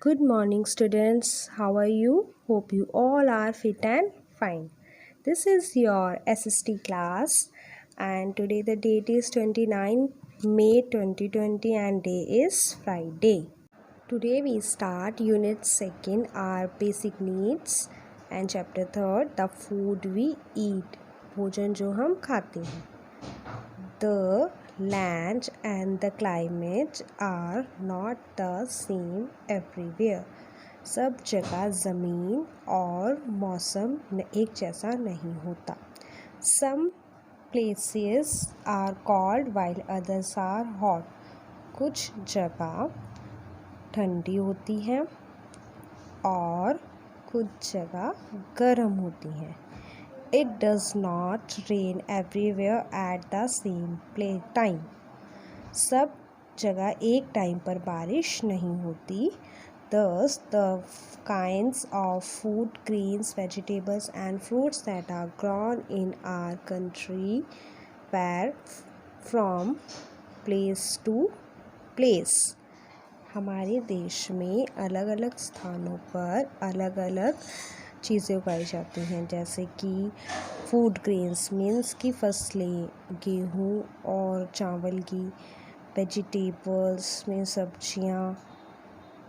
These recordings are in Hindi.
Good morning, students. How are you? Hope you all are fit and fine. This is your SST class, and today the date is 29 May 2020 and day is Friday. Today we start Unit 2nd, our basic needs, and Chapter 3rd, the food we eat, भोजन जो हम खाते हैं. The land and the climate are not the same everywhere. सब जगह ज़मीन और मौसम एक जैसा नहीं होता. Some places are cold while others are hot. कुछ जगह ठंडी होती हैं और कुछ जगह गर्म होती हैं. It does not rain everywhere at the same time. सब जगह एक टाइम पर बारिश नहीं होती. Thus, the kinds of food, grains, vegetables and fruits that are grown in our country vary from place to place. हमारे देश में अलग अलग स्थानों पर अलग अलग चीज़ें उगाई जाती हैं, जैसे कि फूड ग्रेन्स मीन्स की फसलें, गेहूँ और चावल की, वेजिटेबल्स में सब्जियाँ,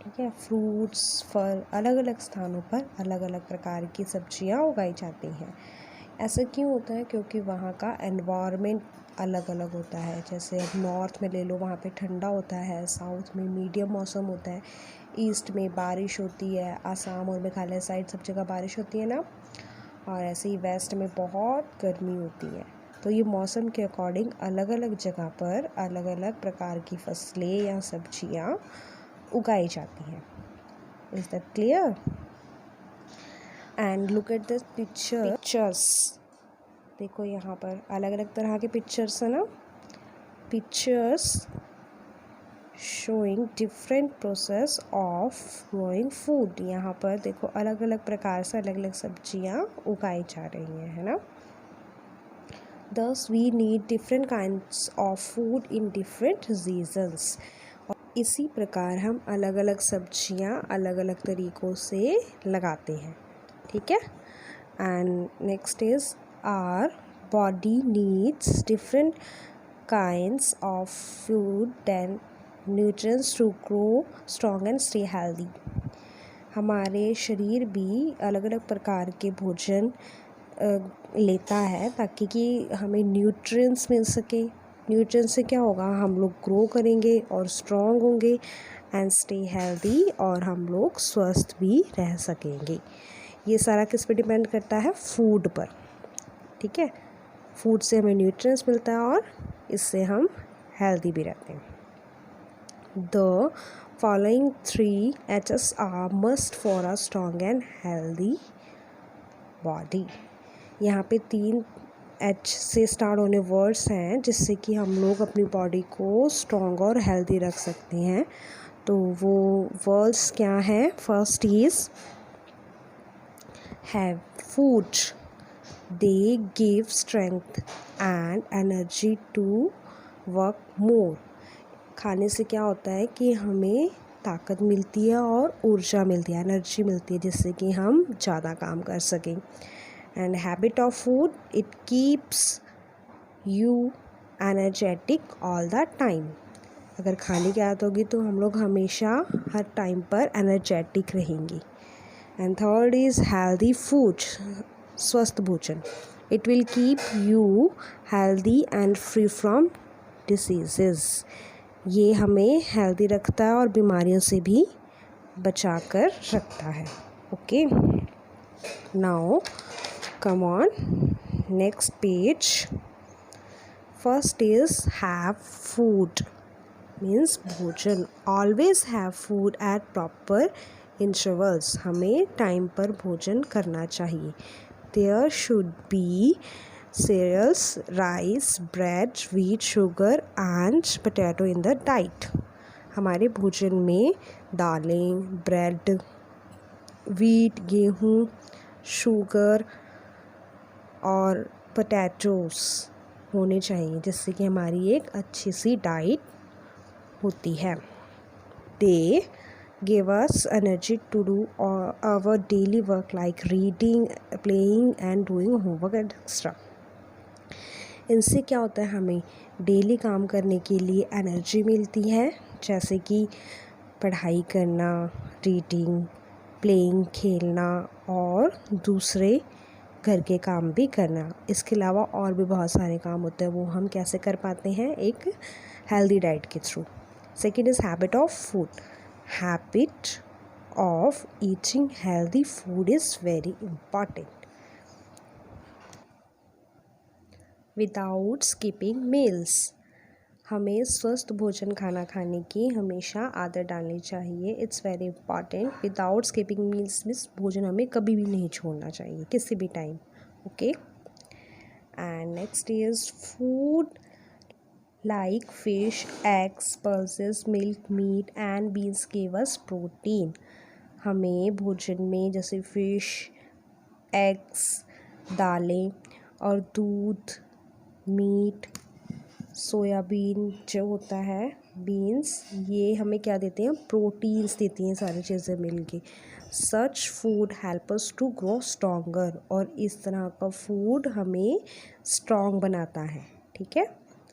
ठीक है, फ्रूट्स, फल, अलग अलग स्थानों पर अलग अलग प्रकार की सब्जियाँ उगाई जाती हैं. ऐसा क्यों होता है? क्योंकि वहाँ का एनवायरनमेंट अलग अलग होता है. जैसे अब नॉर्थ में ले लो, वहाँ पे ठंडा होता है, साउथ में मीडियम मौसम होता है, ईस्ट में बारिश होती है, आसाम और मेघालय साइड सब जगह बारिश होती है ना, और ऐसे ही वेस्ट में बहुत गर्मी होती है. तो ये मौसम के अकॉर्डिंग अलग अलग जगह पर अलग अलग प्रकार की फसलें या सब्जियाँ उगाई जाती हैं. Is that clear? And look at the pictures. देखो यहाँ पर अलग अलग तरह के पिक्चर्स है ना. Pictures showing different process of growing food. यहाँ पर देखो अलग अलग प्रकार से अलग अलग सब्जियाँ उगाई जा रही हैं, है ना. Thus we need different kinds of food in different seasons. और इसी प्रकार हम अलग अलग सब्जियाँ अलग अलग तरीक़ों से लगाते हैं, ठीक है. And next is our body needs different kinds of food and nutrients to grow strong and stay healthy. हमारे शरीर भी अलग अलग प्रकार के भोजन लेता है ताकि कि हमें न्यूट्रिएंट्स मिल सके. न्यूट्रिएंट्स से क्या होगा? हम लोग ग्रो करेंगे और स्ट्रॉन्ग होंगे एंड स्टे हेल्दी, और हम लोग स्वस्थ भी रह सकेंगे. ये सारा किस पे डिपेंड करता है? फूड पर, ठीक है. फूड से हमें न्यूट्रिएंट्स मिलता है और इससे हम हेल्दी भी रहते हैं. The following 3 H's are must for a strong and healthy body. यहाँ पे 3 H से स्टार्ट होने वर्ड्स हैं जिससे कि हम लोग अपनी बॉडी को स्ट्रॉन्ग और हेल्दी रख सकते हैं. तो वो वर्ड्स क्या हैं? First is have food. They give strength and energy to work more. खाने से क्या होता है कि हमें ताकत मिलती है और ऊर्जा मिलती है, एनर्जी मिलती है, जिससे कि हम ज़्यादा काम कर सकें. And habit of food, it keeps you energetic all the time. अगर खाने की आदत होगी तो हम लोग हमेशा हर टाइम पर एनर्जेटिक रहेंगे. And third is healthy food, स्वस्थ भोजन. It will keep you healthy and free from diseases. ये हमें हेल्दी रखता है और बीमारियों से भी बचा कर रखता है. Okay, now come on next page. First is have food means भोजन. Always have food at proper intervals. हमें टाइम पर भोजन करना चाहिए. There should be cereals, rice, bread, wheat, sugar and potato in the diet. हमारे भोजन में दालें, ब्रेड, वीट, गेहूँ, शुगर और पोटैटोस होने चाहिए, जिससे कि हमारी एक अच्छी सी डाइट होती है. They give us energy to do our daily work like reading, playing and doing homework etc. इनसे क्या होता है, हमें डेली काम करने के लिए एनर्जी मिलती है, जैसे कि पढ़ाई करना, रीडिंग, प्लेइंग, खेलना और दूसरे घर के काम भी करना। इसके अलावा और भी बहुत सारे काम होते हैं, वो हम कैसे कर पाते हैं, एक हेल्दी डाइट के through. Second is habit of food. Habit of eating healthy food is very important without skipping meals. हमें स्वस्थ भोजन खाने की हमेशा आदत डालनी चाहिए। It's very important. Without skipping meals means भोजन हमें कभी भी नहीं छोड़ना चाहिए, किसी भी time. Okay, and next is food like fish, eggs, pulses, milk, meat and beans give us protein. हमें भोजन में जैसे फिश, एग्स, दालें और दूध, मीट, सोयाबीन जो होता है, बीन्स, ये हमें क्या देते हैं, प्रोटीन्स देती हैं सारी चीज़ें मिलके। Such food help us to grow stronger. और इस तरह का फूड हमें स्ट्रॉन्ग बनाता है, ठीक है,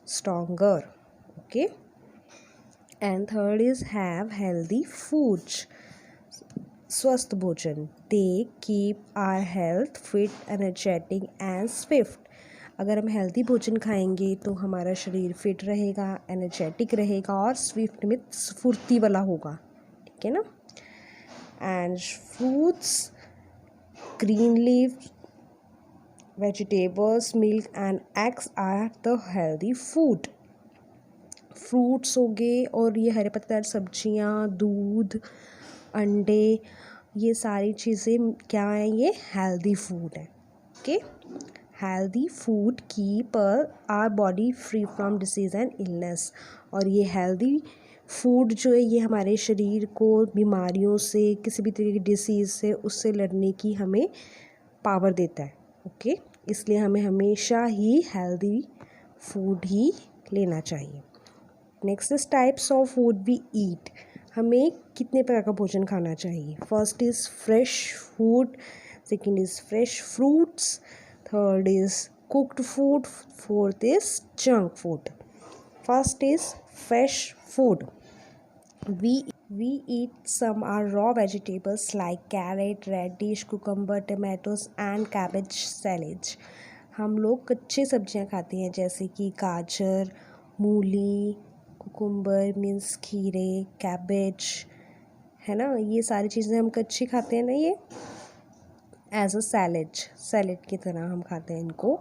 stronger. Okay, and third is have healthy foods. स्वस्थ भोजन, they keep our health fit, energetic and Swift. अगर हम हेल्दी भोजन खाएंगे तो हमारा शरीर फिट रहेगा, एनर्जेटिक रहेगा और स्विफ्ट में स्फूर्ति वाला होगा, ठीक है ना। And fruits, green leaf, vegetables, milk and eggs are the healthy food. Fruits हो गए और ये हरे पत्तेदार सब्जियाँ, दूध, अंडे, ये सारी चीज़ें क्या हैं, ये हेल्दी फूड है। Okay, healthy food keep our body free from disease and illness. और ये हेल्दी फूड जो है ये हमारे शरीर को बीमारियों से, किसी भी तरह की डिसीज़ से, उससे लड़ने की हमें पावर देता है। ओके, इसलिए हमें हमेशा ही हेल्दी फूड ही लेना चाहिए। Next is types of food we eat. हमें कितने प्रकार का भोजन खाना चाहिए। First is fresh food, second is fresh fruits, third is cooked food, fourth is junk food. First is fresh food. We eat some are raw vegetables like carrot, radish, cucumber, tomatoes and cabbage salad. हम लोग कच्ची सब्जियां खाते हैं जैसे कि गाजर, मूली, कुकुम्बर मीन्स खीरे, कैबेज, है ना, ये सारी चीज़ें हम कच्ची खाते हैं ना, ये एज अ सैलेड की तरह हम खाते हैं इनको।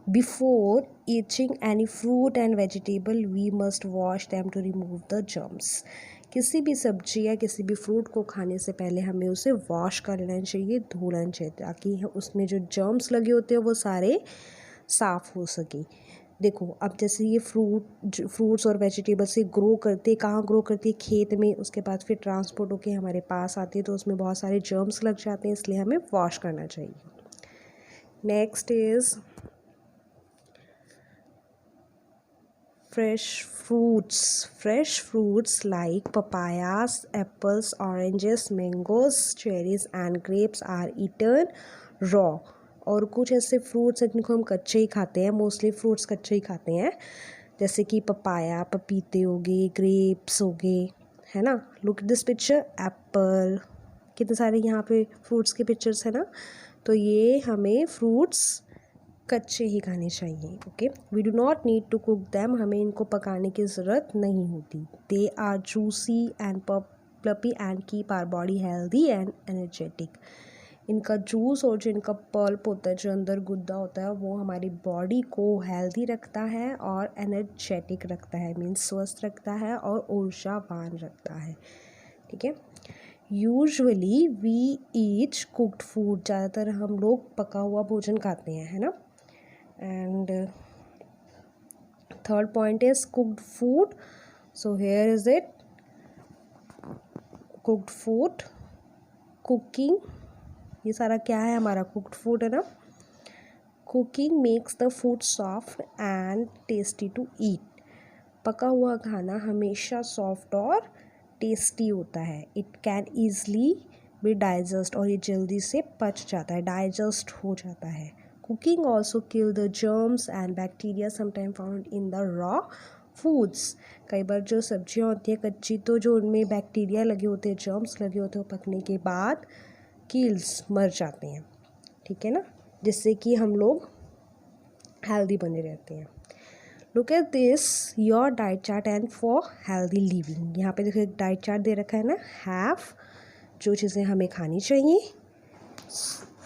Before eating any fruit and vegetable we must wash them to remove the germs. किसी भी सब्जी या किसी भी फ्रूट को खाने से पहले हमें उसे वॉश कर लेना चाहिए, धो लेना चाहिए, ताकि उसमें जो जर्म्स लगे होते हैं वो सारे साफ़ हो सके। देखो, अब जैसे ये फ्रूट्स और वेजिटेबल्स से ग्रो करते, कहाँ ग्रो करती है, खेत में, उसके बाद फिर ट्रांसपोर्ट होके हमारे पास आती है, तो उसमें बहुत सारे जर्म्स लग जाते हैं, इसलिए हमें वॉश करना चाहिए। Next is fresh fruits like papayas, apples, oranges, mangoes, cherries and grapes are eaten raw। और कुछ ऐसे फ्रूट्स हैं जिनको हम कच्चे ही खाते हैं, मोस्टली फ्रूट्स कच्चे ही खाते हैं, जैसे कि पपाया, पपीते हो गए, ग्रेप्स हो गए, है ना। लुक दिस पिक्चर, एप्पल, कितने सारे यहाँ पे फ्रूट्स के पिक्चर्स है ना। तो ये हमें फ्रूट्स कच्चे ही खाने चाहिए। Okay, we do not need to cook them, हमें इनको पकाने की ज़रूरत नहीं होती। They are juicy and pulpy and keep our body healthy and energetic. इनका जूस और जो इनका पल्प होता है, जो अंदर गुद्दा होता है, वो हमारी बॉडी को हेल्दी रखता है और एनर्जेटिक रखता है, मीन्स स्वस्थ रखता है और ऊर्जावान रखता है, ठीक है। Usually we eat cooked food, ज़्यादातर हम लोग पका हुआ भोजन खाते हैं, है ना। And third point is cooked food. So here is it, cooked food, cooking, ये सारा क्या है, हमारा cooked food है ना। Cooking makes the food soft and tasty to eat। पका हुआ खाना हमेशा सॉफ्ट और टेस्टी होता है, it can easily be digest, और ये जल्दी से पच जाता है, डाइजेस्ट हो जाता है। Cooking also kill the germs and bacteria sometime found in the raw foods. कई बार जो सब्जियां होती हैं कच्ची, तो जो उनमें बैक्टीरिया लगे होते हैं, जर्म्स लगे होते हैं, वो पकने के बाद कील्स मर जाते हैं, ठीक है ना, जिससे कि हम लोग हेल्दी बने रहते हैं। Look at this your diet chart and for healthy living. यहाँ पे देखो एक डाइट चार्ट दे रखा है ना, हैव जो चीज़ें हमें खानी चाहिए,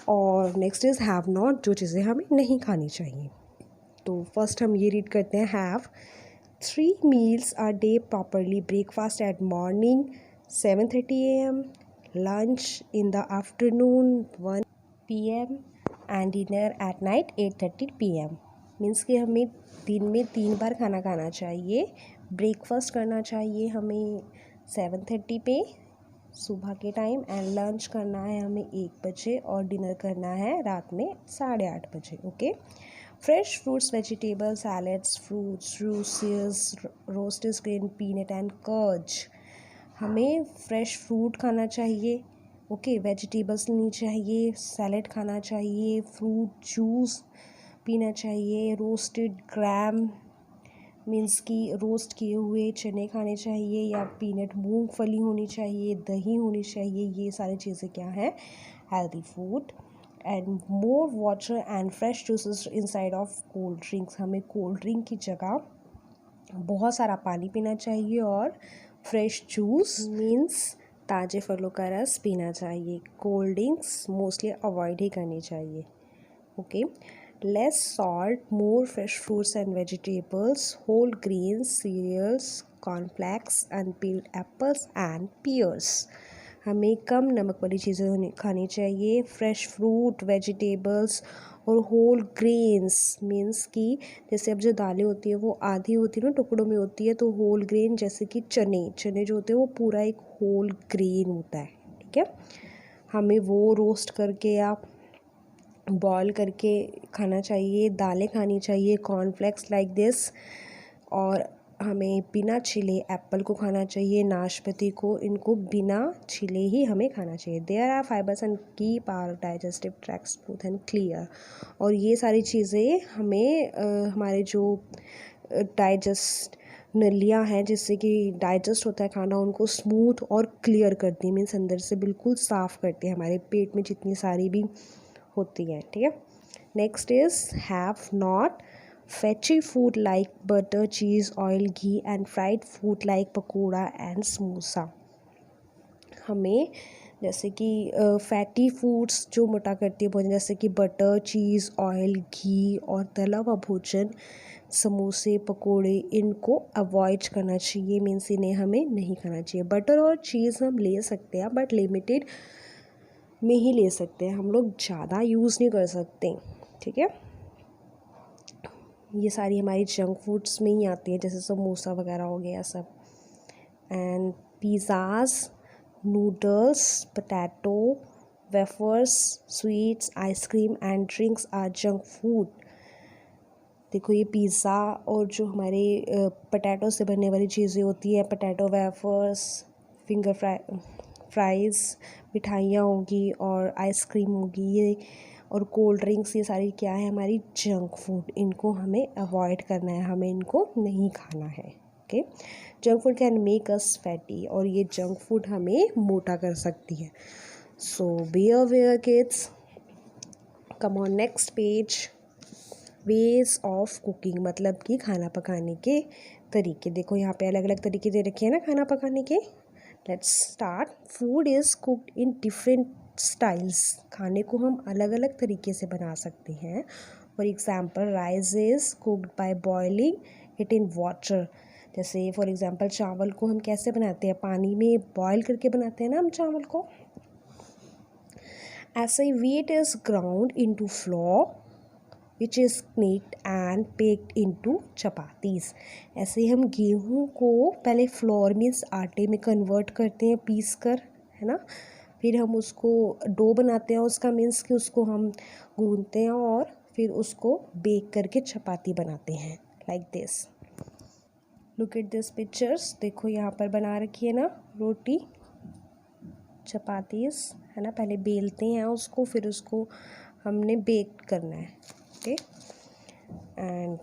और नेक्स्ट इज़ हैव नॉट जो चीज़ें हमें नहीं खानी चाहिए। तो फर्स्ट हम ये रीड करते हैं, have 3 meals a day properly, breakfast at morning 7:30 a.m, lunch in the afternoon 1 p.m and dinner at night 8:30 p.m। Means कि हमें दिन में 3 बार खाना खाना चाहिए, ब्रेकफास्ट करना चाहिए हमें 7:30 पे सुबह के टाइम, एंड लंच करना है हमें 1 बजे, और डिनर करना है रात में 8:30 बजे। Okay. Fresh fruits, vegetables, salads, fruits, juices, roasted grain, peanut and कर्ज। हमें फ्रेश फ्रूट खाना चाहिए, ओके, वेजिटेबल्स लेनी चाहिए, सैलड खाना चाहिए, फ्रूट जूस पीना चाहिए, रोस्टेड ग्राम मीन्स कि रोस्ट किए हुए चने खाने चाहिए, या पीनट मूंगफली होनी चाहिए, दही होनी चाहिए। ये सारी चीज़ें क्या है, healthy food. And more water and fresh juices inside of cold drinks. हमें कोल्ड ड्रिंक की जगह बहुत सारा पानी पीना चाहिए, और फ्रेश जूस मीन्स ताज़े फलों का रस पीना चाहिए। कोल्ड ड्रिंक्स मोस्टली अवॉइड ही करनी चाहिए। Okay. Less salt, more fresh fruits and vegetables, whole grains, cereals, cornflakes, unpeeled apples and pears। हमें कम नमक वाली चीज़ें खानी चाहिए, फ्रेश फ्रूट, वेजिटेबल्स और होल ग्रेन्स मीन्स कि जैसे अब जो दालें होती है वो आधी होती है ना, टुकड़ों में होती है, तो होल ग्रेन जैसे कि चने जो होते हैं वो पूरा एक होल ग्रेन होता है, ठीक है। हमें वो रोस्ट करके या बॉईल करके खाना चाहिए, दालें खानी चाहिए, कॉर्नफ्लेक्स लाइक दिस, और हमें बिना छिले एप्पल को खाना चाहिए, नाशपाती को, इनको बिना छिले ही हमें खाना चाहिए। There are fibres and keep our digestive tract smooth and clear. और ये सारी चीज़ें हमें हमारे जो डाइजेस्ट नलियाँ हैं जिससे कि डाइजेस्ट होता है खाना, उनको स्मूथ और क्लियर करती है, मीन्स अंदर से बिल्कुल साफ़ करती है हमारे पेट में जितनी सारी भी होती है, ठीक है। Next is have not fatty food like butter, cheese, oil, ghee and fried food like pakora and samosa. हमें जैसे कि फैटी फूड्स जो मोटा करती है भोजन, जैसे कि बटर, चीज़, ऑयल, घी और तला हुआ भोजन, समोसे, पकोड़े, इनको अवॉइड करना चाहिए, मीन्स इन्हें हमें नहीं खाना चाहिए। बटर और चीज़ हम ले सकते हैं बट लिमिटेड में ही ले सकते हैं, हम लोग ज़्यादा यूज़ नहीं कर सकते, ठीक है। ये सारी हमारी जंक फूड्स में ही आती है, जैसे समोसा वगैरह हो गया सब। And pizzas, noodles, potato, wafers, sweets, ice cream and drinks are junk food. देखो ये पिज़्ज़ा और जो हमारे पोटैटो से बनने वाली चीज़ें होती हैं, पोटैटो वेफर्स, फिंगर फ्राइज़, मिठाइयाँ होगी और आइसक्रीम होगी, ये और कोल्ड ड्रिंक्स, ये सारी क्या है, हमारी जंक फूड। इनको हमें अवॉइड करना है, हमें इनको नहीं खाना है, okay. Junk food can make us fatty, और ये जंक फूड हमें मोटा कर सकती है। So be aware kids. Come on next page. Ways of cooking, मतलब कि खाना पकाने के तरीके। देखो यहाँ पे अलग अलग तरीके दे रखे हैं ना खाना पकाने के। Let's start. Food is cooked in different styles. खाने को हम अलग अलग तरीके से बना सकते हैं। For example rice is cooked by boiling it in water. जैसे फॉर एग्ज़ाम्पल चावल को हम कैसे बनाते हैं, पानी में बॉयल करके बनाते हैं ना हम चावल को। ऐसे ही wheat is ground into flour which is kneaded and baked into chapatis. ऐसे ही हम गेहूँ को पहले फ्लोर मीन्स आटे में कन्वर्ट करते हैं पीस कर, है ना, फिर हम उसको डो बनाते हैं उसका, मीन्स कि उसको हम गूंथते हैं और फिर उसको बेक करके चपाती बनाते हैं, like this. Look at this pictures, देखो यहाँ पर बना रखी है ना रोटी, चपातीस है ना। पहले बेलते हैं उसको, फिर उसको हमने बेक करना है। Okay, and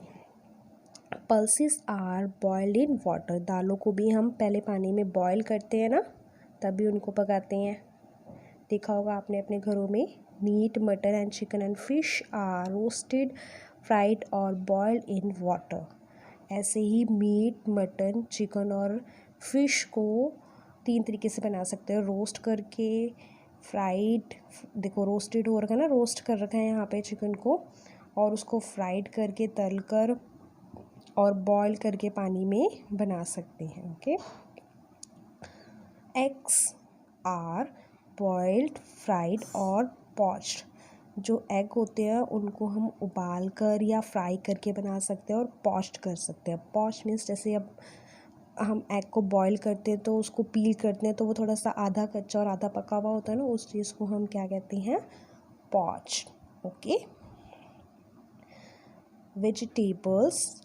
pulses are boiled in water, दालों को भी हम पहले पानी में बॉईल करते हैं ना, तभी उनको पकाते हैं। देखा होगा आपने अपने घरों में। Meat, mutton and chicken and fish are roasted, fried और बॉइल्ड इन वाटर। ऐसे ही मीट, मटन, चिकन और फिश को 3 तरीके से बना सकते हैं। रोस्ट करके, फ्राइड, देखो रोस्टेड हो रखा है ना, रोस्ट कर रखा है यहाँ पे चिकन को, और उसको फ्राइड करके, तल कर और बॉईल करके पानी में बना सकते हैं। Okay, eggs are boiled, fried और पॉच्ड। जो एग होते हैं उनको हम उबाल कर या फ्राई करके बना सकते हैं और पॉच्ड कर सकते हैं। पॉच्ड मीन्स जैसे अब हम एग को बॉईल करते हैं तो उसको पील करते हैं तो वो थोड़ा सा आधा कच्चा और आधा पका हुआ होता है ना, उस चीज़ को हम क्या कहते हैं, poached. Okay, vegetables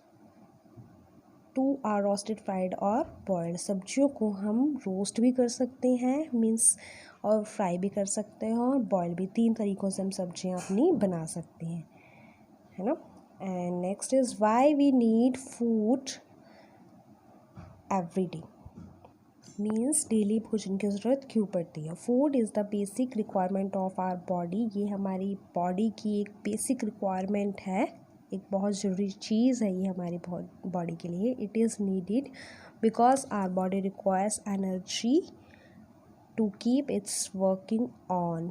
2 are roasted, fried और बॉइल्ड। सब्जियों को हम रोस्ट भी कर सकते हैं मीन्स, और फ्राई भी कर सकते हैं और बॉयल भी। 3 तरीक़ों से हम सब्जियां अपनी बना सकते हैं, है ना। And next is why we need food every day, means daily भोजन की ज़रूरत क्यों पड़ती है। Food is the basic requirement of our body, ये हमारी बॉडी की एक बेसिक रिक्वायरमेंट है, एक बहुत ज़रूरी चीज़ है ये हमारी बॉडी के लिए। It is needed because our body requires energy to keep its working on,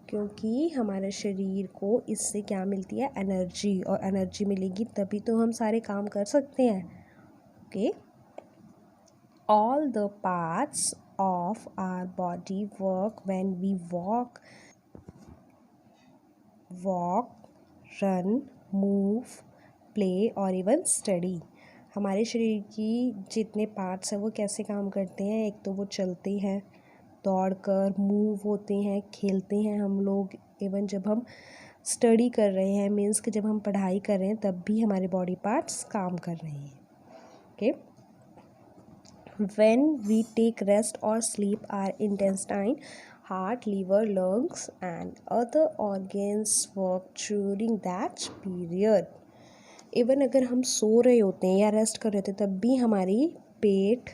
क्योंकि हमारे शरीर को इससे क्या मिलती है, एनर्जी, और एनर्जी मिलेगी तभी तो हम सारे काम कर सकते हैं। Okay, all the parts of our body work when we walk, run, move, play और even study। हमारे शरीर की जितने पार्ट्स हैं वो कैसे काम करते हैं, एक तो वो चलते हैं, दौड़ कर, मूव होते हैं, खेलते हैं हम लोग। इवन जब हम स्टडी कर रहे हैं, मीन्स कि जब हम पढ़ाई कर रहे हैं तब भी हमारे बॉडी पार्ट्स काम कर रहे हैं। Okay, when we take rest or sleep, our intestine, heart, liver, lungs and other organs work during that period। Even अगर हम सो रहे होते हैं या रेस्ट कर रहे होते हैं तब भी हमारी पेट,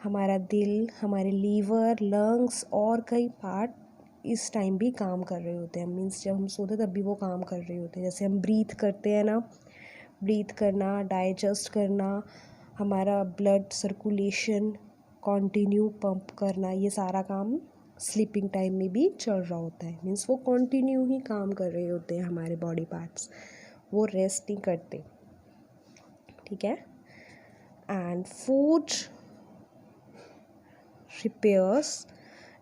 हमारा दिल, हमारे लीवर, लंग्स और कई पार्ट इस टाइम भी काम कर रहे होते हैं। मीन्स जब हम सोते तब भी वो काम कर रहे होते हैं। जैसे हम ब्रीथ करते हैं ना, ब्रीथ करना, डाइजेस्ट करना, हमारा ब्लड सर्कुलेशन कंटिन्यू पंप करना, ये सारा काम स्लीपिंग टाइम में भी चल रहा होता है। मीन्स वो कंटिन्यू ही काम कर रहे होते हैं हमारे बॉडी पार्ट्स, वो रेस्ट नहीं करते। ठीक है, and food repairs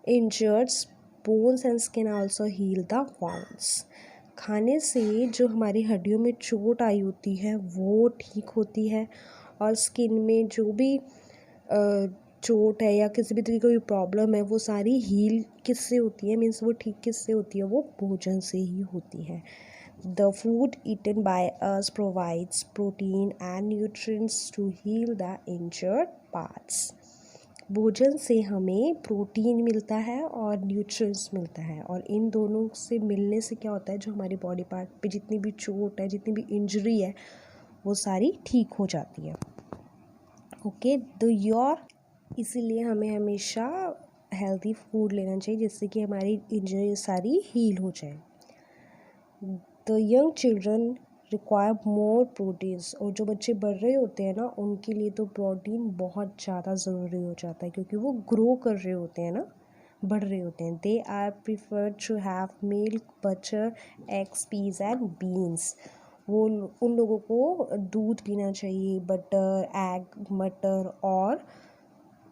injured bones and skin also heal the wounds. खाने से जो हमारी हड्डियों में चोट आई होती है वो ठीक होती है, और स्किन में जो भी चोट है या किसी भी तरीके की प्रॉब्लम है वो सारी हील किससे होती है, मीन्स वो ठीक किससे होती है, वो भोजन से ही होती है। The food eaten by us provides protein and nutrients to heal the injured parts. भोजन से हमें प्रोटीन मिलता है और न्यूट्रिएंट्स मिलता है, और इन दोनों से मिलने से क्या होता है, जो हमारी बॉडी पार्ट पे जितनी भी चोट है, जितनी भी इंजरी है, वो सारी ठीक हो जाती है। ओके, इसीलिए हमें हमेशा हेल्दी फूड लेना चाहिए जिससे कि हमारी इंजरी सारी हील हो जाए। The young children require more proteins, और जो बच्चे बढ़ रहे होते हैं ना उनके लिए तो प्रोटीन बहुत ज़्यादा ज़रूरी हो जाता है, क्योंकि वो ग्रो कर रहे होते हैं ना, बढ़ रहे होते हैं। They are prefer to have milk, butter, eggs, peas and beans. वो उन लोगों को दूध पीना चाहिए, बटर, एग, मटर, और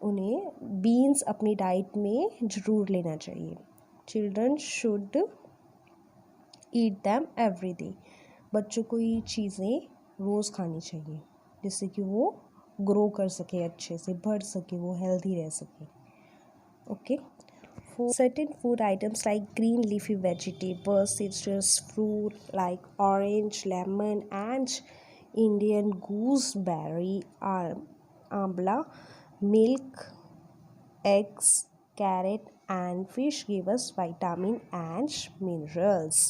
उन्हें बीन्स अपनी डाइट में ज़रूर लेना चाहिए। Children should eat them every day. बच्चों को ये चीज़ें रोज़ खानी चाहिए जिससे कि वो ग्रो कर सके, अच्छे से बढ़ सके, वो हेल्दी रह सके। Okay, certain food items like green leafy vegetables, citrus fruit like orange, lemon and Indian gooseberry are amla, milk, eggs, carrot and fish give us vitamin and minerals.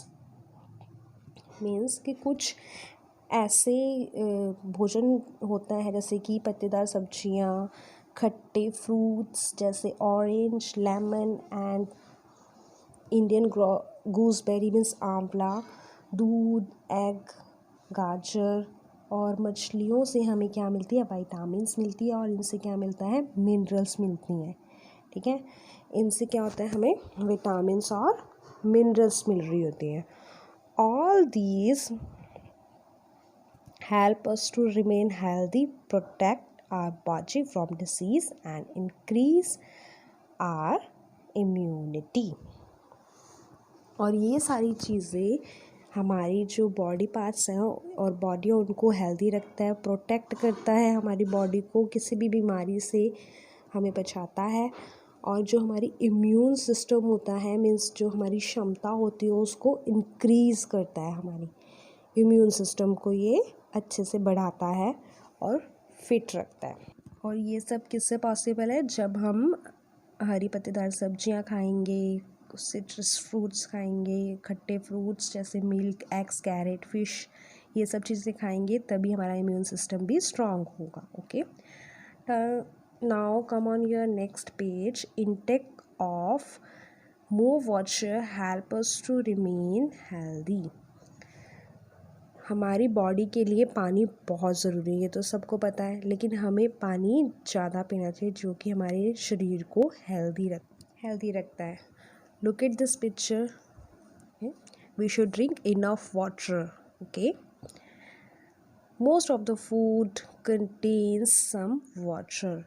Means कि कुछ ऐसे भोजन होता है जैसे कि पत्तेदार सब्जियां, खट्टे फ्रूट्स जैसे orange, lemon and Indian gooseberry means आंवला, दूध, एग, गाजर और मछलियों से हमें क्या मिलती है, विटामिन्स मिलती है और इनसे क्या मिलता है, मिनरल्स मिलती हैं. ठीक है, इनसे क्या होता है, हमें विटामिन्स और मिनरल्स मिल रही होती हैं. All these help us to remain healthy, protect our body from disease and increase our immunity. और ये सारी चीज़ें हमारी जो बॉडी पार्ट्स हैं और बॉडी उनको हेल्दी रखता है, प्रोटेक्ट करता है हमारी बॉडी को, किसी भी बीमारी से हमें बचाता है. और जो हमारी इम्यून सिस्टम होता है मीन्स जो हमारी क्षमता होती है उसको इंक्रीज़ करता है. हमारी इम्यून सिस्टम को ये अच्छे से बढ़ाता है और फिट रखता है. और ये सब किससे पॉसिबल है, जब हम हरी पत्तेदार सब्जियां खाएंगे, सिट्रस फ्रूट्स खाएंगे, खट्टे फ्रूट्स जैसे मिल्क, एग्स, कैरेट, फिश, ये सब चीज़ें खाएंगे, तभी हमारा इम्यून सिस्टम भी स्ट्रांग होगा. Okay, now come on your next page. Intake of more water help us to remain healthy. हमारी बॉडी के लिए पानी बहुत ज़रूरी है, ये तो सबको पता है, लेकिन हमें पानी ज़्यादा पीना चाहिए जो कि हमारे शरीर को हेल्दी रखता है. Look at this picture. We should drink enough water. Okay, most of the food contains some water.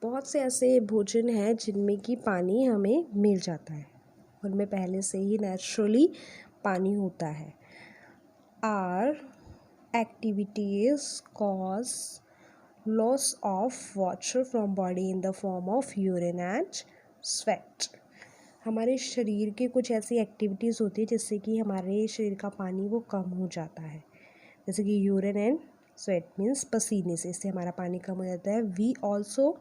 बहुत से ऐसे भोजन हैं जिनमें कि पानी हमें मिल जाता है, उनमें पहले से ही नेचुरली पानी होता है. Our activities cause loss of water from body in the form of urine and sweat. हमारे शरीर के कुछ ऐसी एक्टिविटीज़ होती है जिससे कि हमारे शरीर का पानी वो कम हो जाता है, जैसे कि यूरिन एंड स्वेट मीन्स पसीने से, इससे हमारा पानी कम हो जाता है. We also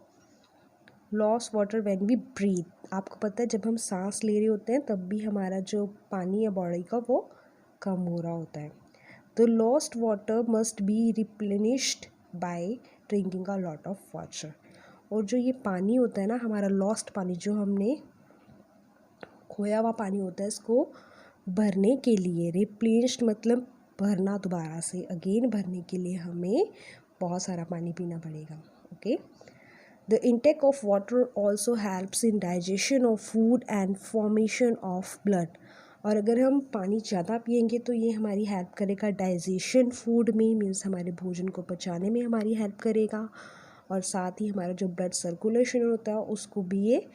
loss water when we breathe. आपको पता है जब हम सांस ले रहे होते हैं तब भी हमारा जो पानी है बॉडी का वो कम हो रहा होता है. The lost water must be replenished by drinking a lot of water. और जो ये पानी होता है ना, हमारा लॉस्ट पानी, जो हमने खोया हुआ पानी होता है, इसको भरने के लिए, रिप्लेनिश्ड मतलब भरना, दोबारा से अगेन भरने के लिए हमें बहुत सारा पानी पीना पड़ेगा. Okay, the intake of water also helps in digestion of food and formation of blood. और अगर हम पानी ज़्यादा पिएंगे तो ये हमारी हेल्प करेगा डाइजेशन फूड में, मीन्स हमारे भोजन को पचाने में हमारी हेल्प करेगा, और साथ ही हमारा जो ब्लड सर्कुलेशन होता है उसको भी ये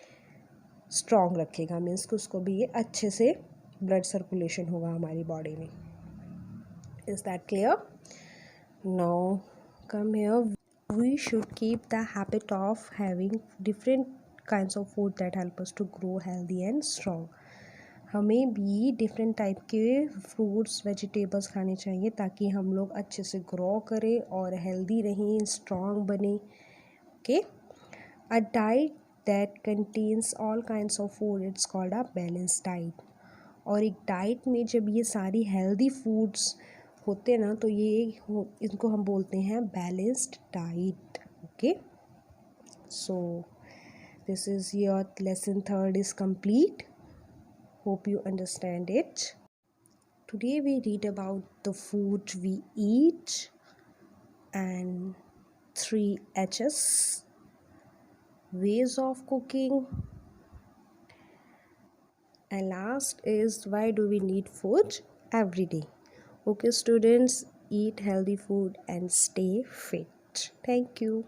स्ट्रॉन्ग रखेगा, मीन्स कि उसको भी ये अच्छे से ब्लड सर्कुलेशन होगा हमारी बॉडी में. Is that clear? Now come here. We should keep the habit of having different kinds of food that help us to grow healthy and strong. हमें भी डिफरेंट टाइप के फ्रूट्स, वेजिटेबल्स खाने चाहिए ताकि हम लोग अच्छे से ग्रो करें और हेल्दी रहें, स्ट्रॉन्ग बने. Okay, a diet that contains all kinds of food it's called a balance diet. और एक डाइट में जब ये सारी हेल्दी फूड्स होते ना तो इनको हम बोलते हैं balanced diet. Okay, so this is your lesson 3 is complete. Hope you understand it. Today we read about the food we eat and 3 H's, ways of cooking, and last is why do we need food every day. Okay students, eat healthy food and stay fit. Thank you.